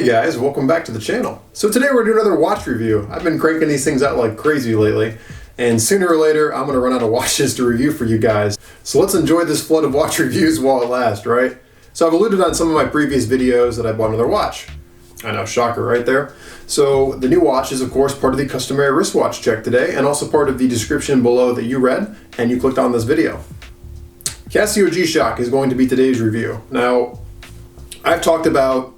Hey guys, welcome back to the channel. So today we're doing another watch review. I've been cranking these things out like crazy lately, and sooner or later I'm going to run out of watches to review for you guys. So let's enjoy this flood of watch reviews while it lasts, right? So I've alluded on some of my previous videos that I bought another watch. I know, shocker right there. So the new watch is of course part of the customary wristwatch check today, and also part of the description below that you read and you clicked on this video. Casio G-Shock is going to be today's review. Now, I've talked about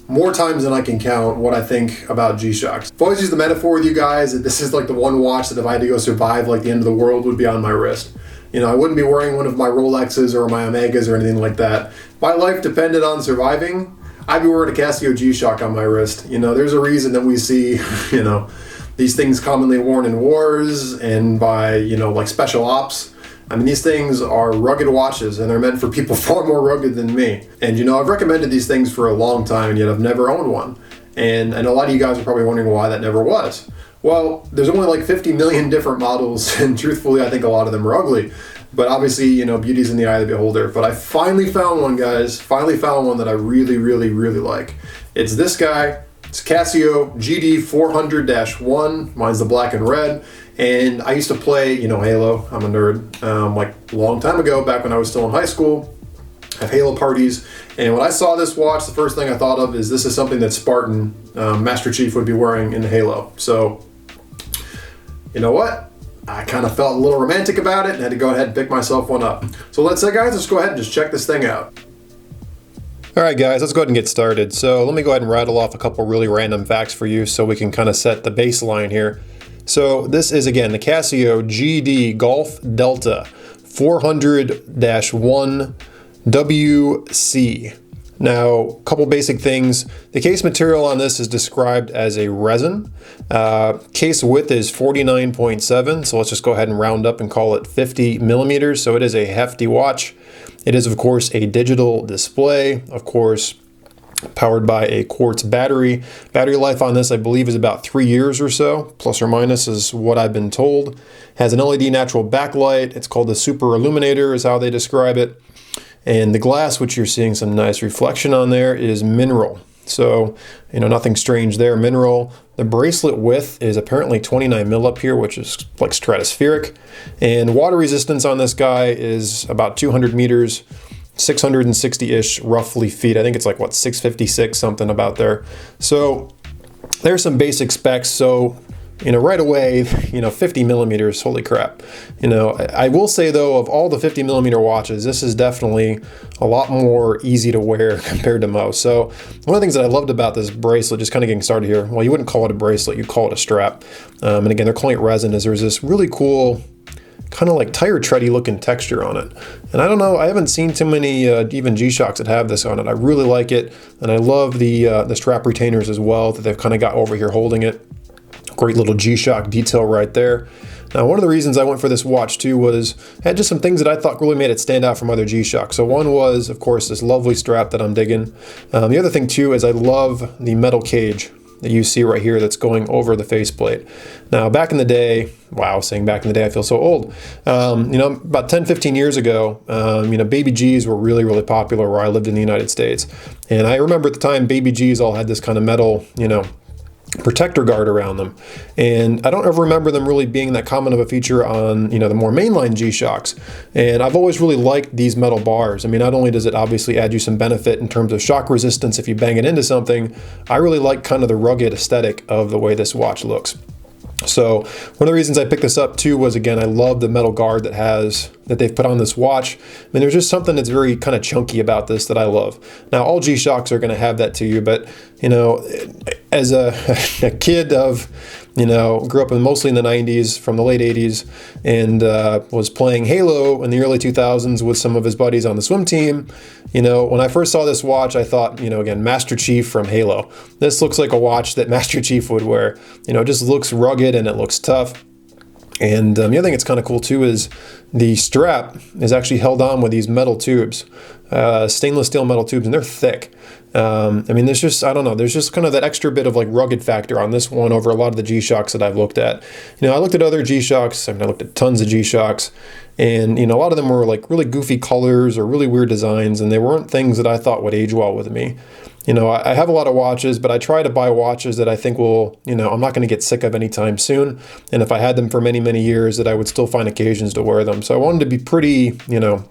more times than I can count what I think about G-Shocks. I've always used the metaphor with you guys that this is like the one watch that if I had to go survive like the end of the world would be on my wrist. You know, I wouldn't be wearing one of my Rolexes or my Omegas or anything like that. If my life depended on surviving, I'd be wearing a Casio G-Shock on my wrist. You know, there's a reason that we see, you know, these things commonly worn in wars and by, you know, like special ops. I mean, these things are rugged watches, and they're meant for people far more rugged than me. And you know, I've recommended these things for a long time, and yet I've never owned one. And a lot of you guys are probably wondering why that never was. Well, there's only like 50 million different models, and truthfully, I think a lot of them are ugly. But obviously, you know, beauty's in the eye of the beholder. But I finally found one, guys. Finally found one that I really, really, really like. It's this guy. It's Casio GD400-1. Mine's the black and red. And I used to play, you know, Halo. I'm a nerd. Like a long time ago, back when I was still in high school, have Halo parties. And when I saw this watch, the first thing I thought of is this is something that Spartan, Master Chief, would be wearing in Halo. So, you know what? I kind of felt a little romantic about it and had to go ahead and pick myself one up. So let's say, guys, let's go ahead and just check this thing out. All right, guys, let's go ahead and get started. So let me go ahead and rattle off a couple really random facts for you so we can kind of set the baseline here. So this is, again, the Casio GD Golf Delta 400-1WC. Now, a couple basic things. The case material on this is described as a resin. Case width is 49.7, so let's just go ahead and round up and call it 50 millimeters. So it is a hefty watch. It is, of course, a digital display, of course, powered by a quartz battery. Battery life on this, I believe, is about 3 years or so, plus or minus is what I've been told. Has an LED natural backlight. It's called the super illuminator is how they describe it. And the glass, which you're seeing some nice reflection on there, is mineral. So, you know, nothing strange there, mineral. The bracelet width is apparently 29 mil up here, which is like stratospheric. And water resistance on this guy is about 200 meters, 660-ish roughly feet. I think it's like, what, 656, something about there. So there's some basic specs. So, you know, right away, you know, 50 millimeters, holy crap. You know, I will say though, of all the 50 millimeter watches, this is definitely a lot more easy to wear compared to most. So one of the things that I loved about this bracelet, just kind of getting started here, well, you wouldn't call it a bracelet, you'd call it a strap. And again, they're calling it resin, is there's this really cool, kind of like tire tready looking texture on it. And I don't know, I haven't seen too many even G-Shocks that have this on it. I really like it. And I love the strap retainers as well that they've kind of got over here holding it. Great little G-Shock detail right there. Now, one of the reasons I went for this watch too was it had just some things that I thought really made it stand out from other G-Shocks. So one was, of course, this lovely strap that I'm digging. The other thing too is I love the metal cage that you see right here that's going over the faceplate. Now, back in the day, wow, saying back in the day, I feel so old. You know, about 10, 15 years ago, you know, baby Gs were really, really popular where I lived in the United States. And I remember at the time, baby Gs all had this kind of metal, you know, protector guard around them. And I don't ever remember them really being that common of a feature on, you know, the more mainline G-Shocks. And I've always really liked these metal bars. I mean, not only does it obviously add you some benefit in terms of shock resistance if you bang it into something, I really like kind of the rugged aesthetic of the way this watch looks. So one of the reasons I picked this up too was, again, I love the metal guard that they've put on this watch. I mean, there's just something that's very kind of chunky about this that I love. Now, all G-Shocks are going to have that to you, but, you know, as a kid of, you know, grew up mostly in the 90s, from the late 80s, and was playing Halo in the early 2000s with some of his buddies on the swim team. You know, when I first saw this watch, I thought, you know, again, Master Chief from Halo. This looks like a watch that Master Chief would wear. You know, it just looks rugged and it looks tough. And the other thing that's kind of cool too is the strap is actually held on with these metal tubes, stainless steel metal tubes, and they're thick. I mean, there's just, I don't know, there's just kind of that extra bit of like rugged factor on this one over a lot of the G-Shocks that I've looked at. You know, I looked at other G-Shocks, I mean, I looked at tons of G-Shocks, and, you know, a lot of them were like really goofy colors or really weird designs, and they weren't things that I thought would age well with me. You know, I have a lot of watches, but I try to buy watches that I think will, you know, I'm not going to get sick of anytime soon. And if I had them for many, many years, that I would still find occasions to wear them. So I wanted to be pretty, you know,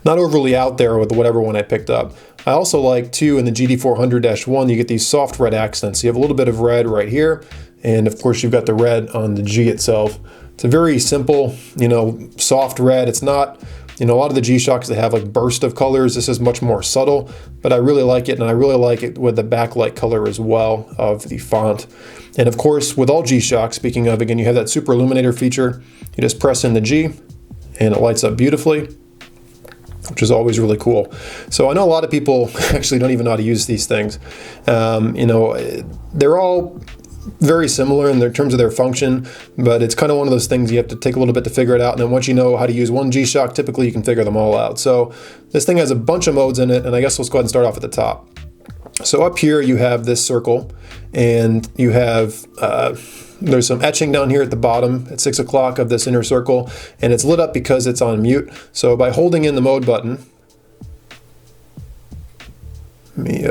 not overly out there with whatever one I picked up. I also like, too, in the GD400-1, you get these soft red accents. You have a little bit of red right here, and of course you've got the red on the G itself. It's a very simple, you know, soft red. It's not, you know, a lot of the G-Shocks, they have like burst of colors. This is much more subtle, but I really like it, and I really like it with the backlight color as well of the font. And of course, with all G-Shocks, speaking of, again, you have that super illuminator feature. You just press in the G, and it lights up beautifully, which is always really cool. So I know a lot of people actually don't even know how to use these things. You know, they're all very similar in terms of their function, but it's kind of one of those things you have to take a little bit to figure it out. And then once you know how to use one G-Shock, typically you can figure them all out. So this thing has a bunch of modes in it, and I guess let's go ahead and start off at the top. So up here you have this circle, and you have there's some etching down here at the bottom at 6 o'clock of this inner circle, and it's lit up because it's on mute. So by holding in the mode button, let me,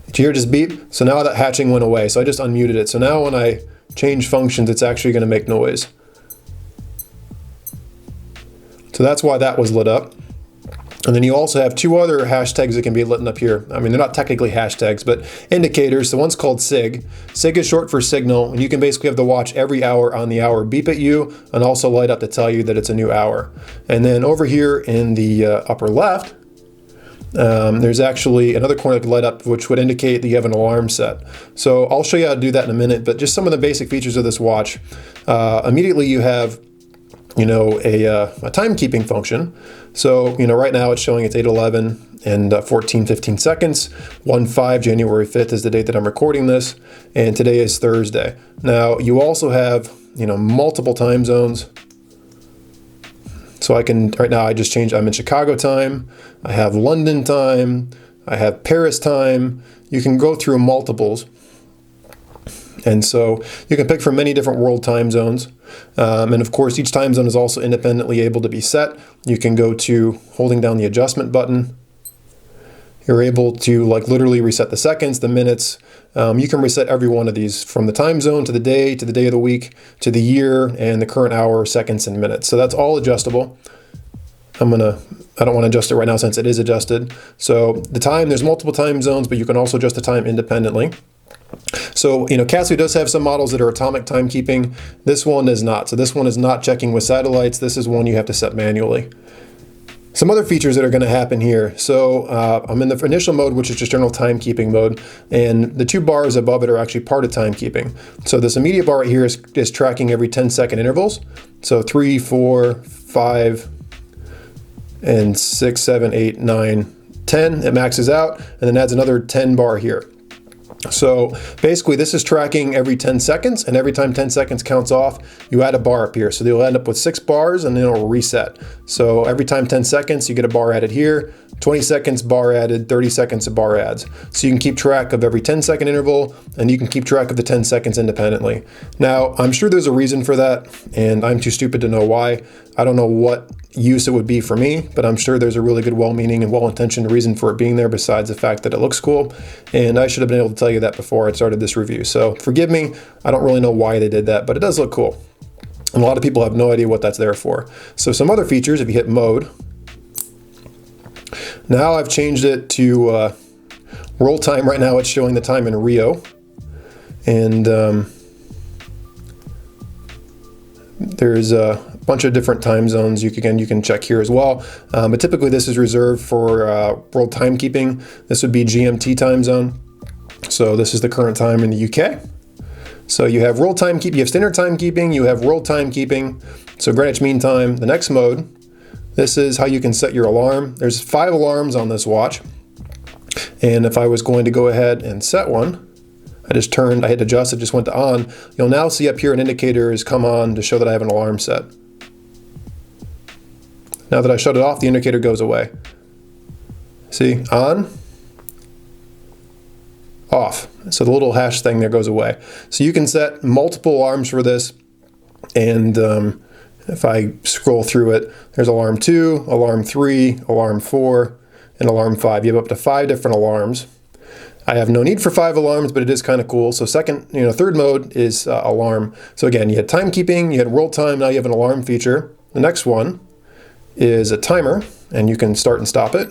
did you hear it just beep? So now that hatching went away, so I just unmuted it. So now when I change functions, it's actually going to make noise. So that's why that was lit up. And then you also have two other hashtags that can be lit up here. I mean, they're not technically hashtags, but indicators. So one's called SIG. SIG is short for signal, and you can basically have the watch every hour on the hour beep at you and also light up to tell you that it's a new hour. And then over here in the upper left, there's actually another corner that could light up, which would indicate that you have an alarm set. So I'll show you how to do that in a minute, but just some of the basic features of this watch. Immediately you have, you know, a timekeeping function. So, you know, right now it's showing it's 8:11 and 14:15 seconds. 1/5, January 5th is the date that I'm recording this, and today is Thursday. Now, you also have, you know, multiple time zones. So I can, right now I just changed, I'm in Chicago time, I have London time, I have Paris time. You can go through multiples. And so you can pick from many different world time zones. And of course, each time zone is also independently able to be set. You can go to holding down the adjustment button. You're able to like literally reset the seconds, the minutes. You can reset every one of these from the time zone to the day of the week, to the year, and the current hour, seconds, and minutes. So that's all adjustable. I don't want to adjust it right now since it is adjusted. So the time, there's multiple time zones, but you can also adjust the time independently. So, you know, Casio does have some models that are atomic timekeeping. This one is not. So this one is not checking with satellites. This is one you have to set manually. Some other features that are going to happen here. So I'm in the initial mode, which is just general timekeeping mode, and the two bars above it are actually part of timekeeping. So this immediate bar right here is tracking every 10-second intervals. So 3, 4, 5, and 6, 7, 8, 9, 10. It maxes out and then adds another 10 bar here. So basically this is tracking every 10 seconds, and every time 10 seconds counts off, you add a bar up here. So you'll end up with 6 bars and then it'll reset. So every time 10 seconds, you get a bar added here, 20 seconds bar added, 30 seconds a bar adds. So you can keep track of every 10-second interval, and you can keep track of the 10 seconds independently. Now, I'm sure there's a reason for that, and I'm too stupid to know why. I don't know what use it would be for me, but I'm sure there's a really good well-meaning and well-intentioned reason for it being there besides the fact that it looks cool, and I should have been able to tell you that before I started this review. So forgive me, I don't really know why they did that, but it does look cool. And a lot of people have no idea what that's there for. So some other features, if you hit mode, now I've changed it to roll time. Right now it's showing the time in Rio, and there's a bunch of different time zones you can check here as well. But typically this is reserved for world timekeeping. This would be GMT time zone. So this is the current time in the UK. So you have world timekeeping, you have standard timekeeping, you have world timekeeping. So Greenwich Mean Time. The next mode, this is how you can set your alarm. There's 5 alarms on this watch. And if I was going to go ahead and set one, I hit adjust, it just went to on. You'll now see up here an indicator has come on to show that I have an alarm set. Now that I shut it off, the indicator goes away. See, on, off. So the little hash thing there goes away. So you can set multiple alarms for this, and if I scroll through it, there's alarm 2, alarm 3, alarm 4, and alarm 5. You have up to 5 different alarms. I have no need for 5 alarms, but it is kind of cool. So third mode is alarm. So again, you had timekeeping, you had world time, now you have an alarm feature. The next one is a timer, and you can start and stop it.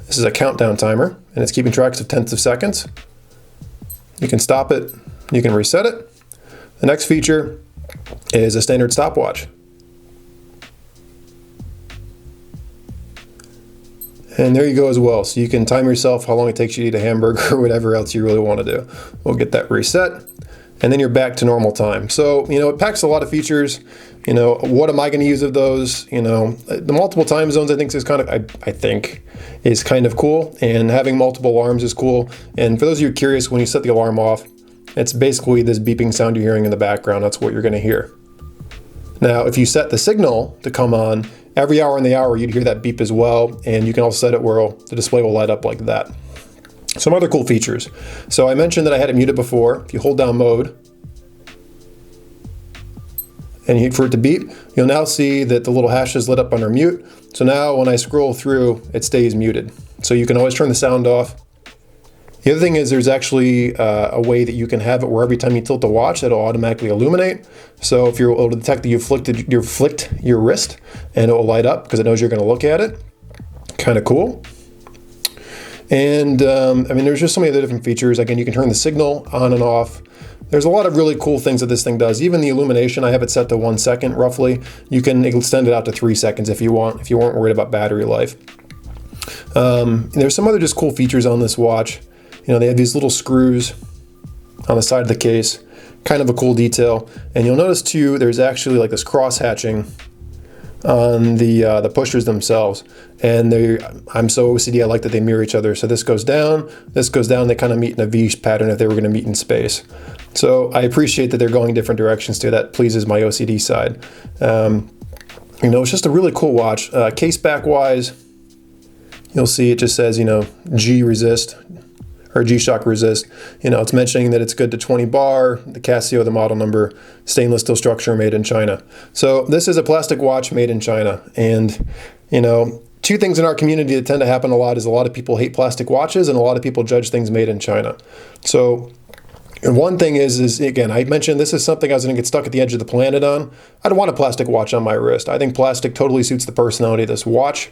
This is a countdown timer, and it's keeping tracks of tenths of seconds. You can stop it, you can reset it. The next feature is a standard stopwatch. And there you go as well. So you can time yourself how long it takes you to eat a hamburger or whatever else you really want to do. We'll get that reset, and then you're back to normal time. So, it packs a lot of features. What am I going to use of those? The multiple time zones I think is kind of cool, and having multiple alarms is cool. And for those of you curious, when you set the alarm off, it's basically this beeping sound you're hearing in the background. That's what you're going to hear. Now, if you set the signal to come on, every hour in the hour, you'd hear that beep as well, and you can also set it where the display will light up like that. Some other cool features. So I mentioned that I had it muted before. If you hold down mode, and for it to beep, you'll now see that the little hash is lit up under mute. So now when I scroll through, it stays muted. So you can always turn the sound off. The other thing is there's actually a way that you can have it where every time you tilt the watch, it'll automatically illuminate. So if you're able to detect that you flicked your wrist, and it will light up because it knows you're going to look at it. Kind of cool. And there's just so many other different features. Again, you can turn the signal on and off. There's a lot of really cool things that this thing does. Even the illumination, I have it set to 1 second roughly. You can extend it out to 3 seconds if you want, if you weren't worried about battery life. There's some other just cool features on this watch. They have these little screws on the side of the case, kind of a cool detail. And you'll notice too, there's actually like this cross hatching on the pushers themselves. And I'm so OCD, I like that they mirror each other. So this goes down, they kind of meet in a V pattern if they were going to meet in space. So I appreciate that they're going different directions too. That pleases my OCD side. It's just a really cool watch. Case back wise, you'll see it just says, G resist. Or G-Shock resist. It's mentioning that it's good to 20 bar, the Casio, the model number, stainless steel structure, made in China. So this is a plastic watch made in China. And, two things in our community that tend to happen a lot is a lot of people hate plastic watches and a lot of people judge things made in China. So one thing is again, I mentioned this is something I was going to get stuck at the edge of the planet on. I don't want a plastic watch on my wrist. I think plastic totally suits the personality of this watch.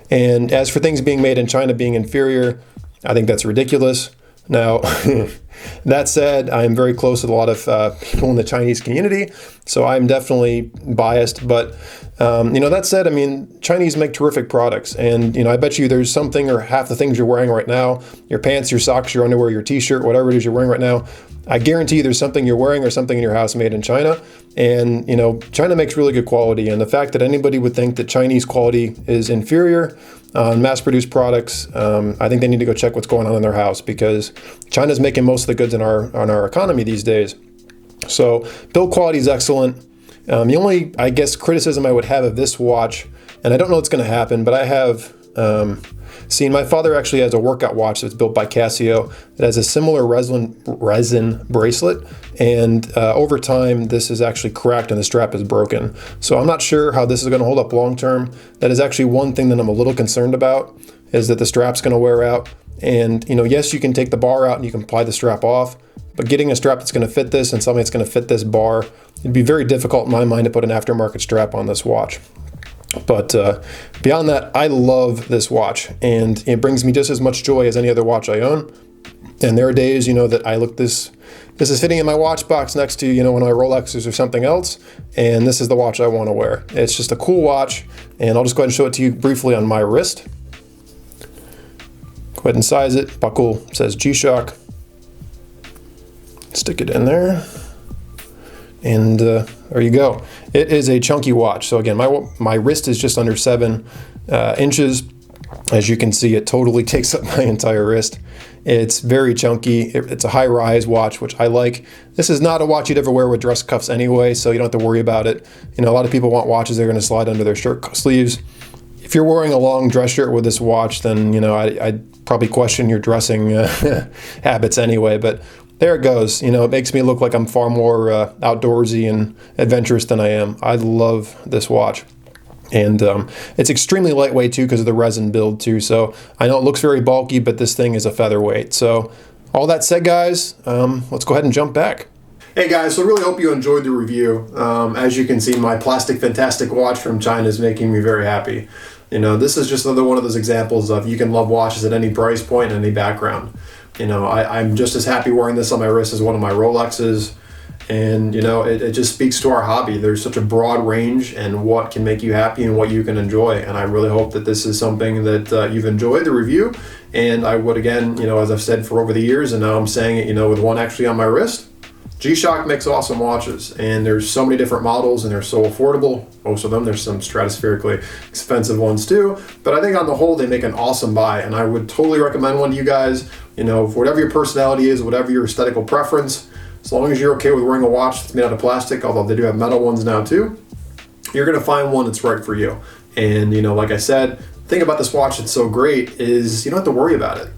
And as for things being made in China being inferior, I think that's ridiculous. Now, that said, I'm very close with a lot of people in the Chinese community, so I'm definitely biased. But, that said, Chinese make terrific products. And, I bet you there's something or half the things you're wearing right now, your pants, your socks, your underwear, your t-shirt, whatever it is you're wearing right now, I guarantee you there's something you're wearing or something in your house made in China. And, China makes really good quality. And the fact that anybody would think that Chinese quality is inferior on mass-produced products, I think they need to go check what's going on in their house, because China's making most of the goods in our economy these days. So build quality is excellent. The only, I guess, criticism I would have of this watch, and I don't know what's going to happen, but I have seen my father actually has a workout watch that's built by Casio that has a similar resin bracelet, and over time this is actually cracked and the strap is broken. So I'm not sure how this is going to hold up long term. That is actually one thing that I'm a little concerned about, is that the strap's going to wear out. And yes, you can take the bar out and you can apply the strap off, but getting a strap that's going to fit this and something that's going to fit this bar, it'd be very difficult in my mind to put an aftermarket strap on this watch. But beyond that, I love this watch, and it brings me just as much joy as any other watch I own. And there are days, that I look, this is fitting in my watch box next to, one of my Rolexes or something else, and this is the watch I want to wear. It's just a cool watch, and I'll just go ahead and show it to you briefly on my wrist. Go ahead and size it. Buckle says G-Shock. Stick it in there. And there you go. It is a chunky watch. So again, my wrist is just under 7 inches. As you can see, it totally takes up my entire wrist. It's very chunky. It's a high-rise watch, which I like. This is not a watch you'd ever wear with dress cuffs anyway, so you don't have to worry about it. A lot of people want watches that are going to slide under their shirt sleeves. If you're wearing a long dress shirt with this watch, then I'd probably question your dressing habits anyway. But there it goes. It makes me look like I'm far more outdoorsy and adventurous than I am. I love this watch. And it's extremely lightweight too because of the resin build too. So I know it looks very bulky, but this thing is a featherweight. So all that said, guys, let's go ahead and jump back. Hey guys, so I really hope you enjoyed the review. As you can see, my plastic fantastic watch from China is making me very happy. You know, this is just another one of those examples of you can love watches at any price point and any background. You know, I'm just as happy wearing this on my wrist as one of my Rolexes. And, you know, it just speaks to our hobby. There's such a broad range and what can make you happy and what you can enjoy. And I really hope that this is something that you've enjoyed the review. And I would, again, you know, as I've said for over the years, and now I'm saying it, you know, with one actually on my wrist, G-Shock makes awesome watches, and there's so many different models, and they're so affordable. Most of them, there's some stratospherically expensive ones too, but I think on the whole they make an awesome buy, and I would totally recommend one to you guys. You know, whatever your personality is, whatever your aesthetical preference, as long as you're okay with wearing a watch that's made out of plastic, although they do have metal ones now too, you're gonna find one that's right for you. And you know, like I said, the thing about this watch that's so great is you don't have to worry about it.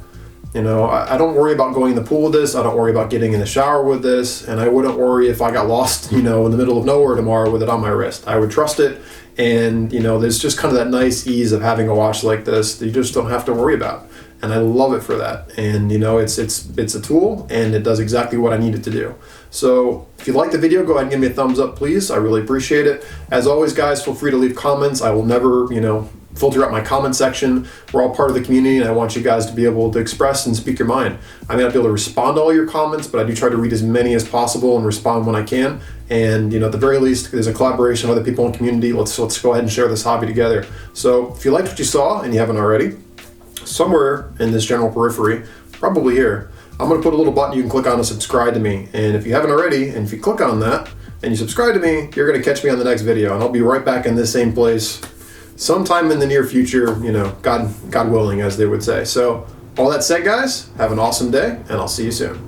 You know, I don't worry about going in the pool with this. I don't worry about getting in the shower with this. And I wouldn't worry if I got lost, you know, in the middle of nowhere tomorrow with it on my wrist. I would trust it. And, you know, there's just kind of that nice ease of having a watch like this that you just don't have to worry about. And I love it for that. And, you know, it's a tool and it does exactly what I need it to do. So if you like the video, go ahead and give me a thumbs up, please. I really appreciate it. As always, guys, feel free to leave comments. I will never, you know, filter out my comment section. We're all part of the community, and I want you guys to be able to express and speak your mind. I may not be able to respond to all your comments, but I do try to read as many as possible and respond when I can. And you know, at the very least, there's a collaboration with other people in the community. Let's go ahead and share this hobby together. So if you liked what you saw and you haven't already, somewhere in this general periphery, probably here, I'm going to put a little button you can click on to subscribe to me. And if you haven't already, and if you click on that and you subscribe to me, you're going to catch me on the next video, and I'll be right back in this same place sometime in the near future, you know, God willing, as they would say. So all that said, guys, have an awesome day, and I'll see you soon.